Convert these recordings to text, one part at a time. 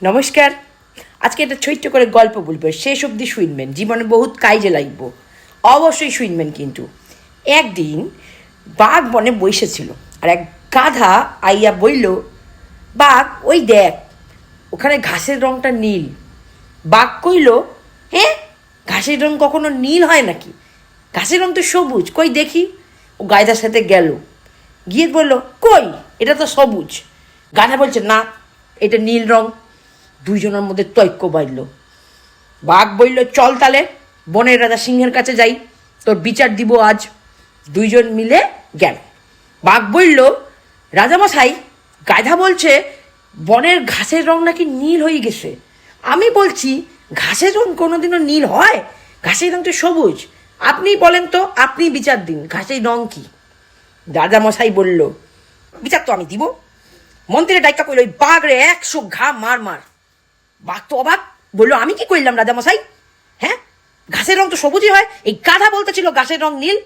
নমস্কার। আজকে একটা ছোট্ট করে গল্প বলবো, শেষ অবধি শুনবেন, জীবনে বহুত কাজে লাগবো, অবশ্যই শুনবেন। কিন্তু একদিন বাঘ বনে বসেছিল, আর এক গাধা আইয়া বলল, বাঘ ওই দেখ, ওখানে ঘাসের রংটা নীল। বাঘ কইল, হ্যাঁ, ঘাসের রং কখনো নীল হয় নাকি? ঘাসের রং তো সবুজ, কই দেখি। ও গাধার সাথে গেল, গিয়ে বলল, কই, এটা তো সবুজ। গাধা বলছে, না, এটা নীল রং। দুইজনের মধ্যে তৈক্য বাড়ল। বাঘ বলল, চল তাহলে বনের রাজা সিংহের কাছে যাই, তোর বিচার দিব আজ। দুইজন মিলে গেল। বাঘ বলল, রাজামশাই, গাধা বলছে বনের ঘাসের রং নাকি নীল হয়ে গেছে। আমি বলছি ঘাসের রং কোনোদিনও নীল হয়? ঘাসের রং তো সবুজ। আপনি বলেন তো, আপনি বিচার দিন, ঘাসের রং কি? রাজামশাই বলল, বিচার তো আমি দিব। মন্ত্রীর ডাইকা কইল, ওই বাঘ রে 100 ঘা মার মার। বাঘ তো অবাক, বললো, আমি কি করলাম রাজামশাই? হ্যাঁ, ঘাসের রং তো সবুজই হয়, এই গাধা বলতেছিল ঘাসের রং নীল।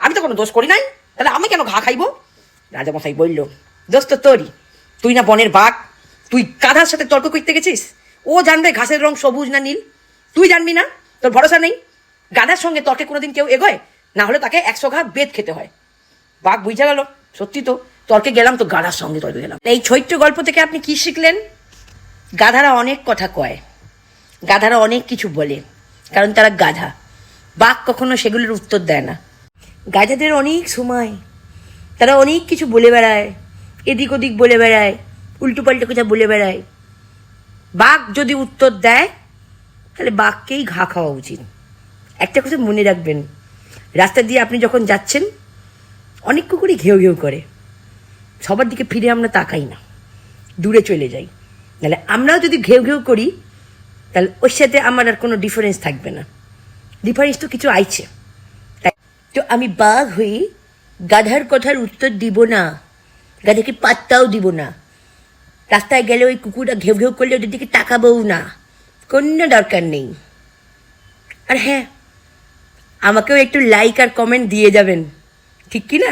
আমি তো কোনো দোষ করি নাই, তাহলে আমি কেন ঘা খাইব? রাজামশাই বলল, দোষ তো তোরই, তুই না বনের বাঘ, তুই গাধার সাথে তর্ক করতে গেছিস। ও জানবে ঘাসের রং সবুজ না নীল, তুই জানবি না? তোর ভরসা নেই? গাধার সঙ্গে তর্কে কোনোদিন কেউ এগোয়? না হলে তাকে 100 ঘা বেত খেতে হয়। বাঘ বুঝা গেল, সত্যি তো, তর্কে গেলাম তো গাধার সঙ্গে তর্কে গেলাম। এই ছোট্ট গল্প থেকে আপনি কি শিখলেন? গাধারা অনেক কথা কয়, গাধারা অনেক কিছু বলে, কারণ তারা গাধা। বাঘ কখনো সেগুলোর উত্তর দেয় না। গাধাদের অনেক সময়, তারা অনেক কিছু বলে বেড়ায়, এদিক ওদিক বলে বেড়ায়, উল্টো পাল্টো কথা বলে বেড়ায়। বাঘ যদি উত্তর দেয়, তাহলে বাঘকেই ঘা খাওয়া উচিত। একটা কথা মনে রাখবেন, রাস্তা দিয়ে আপনি যখন যাচ্ছেন, অনেক কুকুরই ঘেউ ঘেউ করে, সবার দিকে ফিরে আমরা তাকাই না, দূরে চলে যাই। তাহলে আমরাও যদি ঘেউ ঘেউ করি, তাহলে ওর সাথে আমার আর কোনো ডিফারেন্স থাকবে না। ডিফারেন্স তো কিছু আইছে। তাই তো আমি বাঘ হয়ে গাধার কথার উত্তর দিব না, গাধাকে পাত্তাও দিব না। রাস্তায় গেলে ওই কুকুরটা ঘেউ ঘেউ করলে ওদের দিকে তাকাবও না, কোনো দরকার নেই। আর হ্যাঁ, আমাকেও একটু লাইক আর কমেন্ট দিয়ে যাবেন, ঠিক কি না?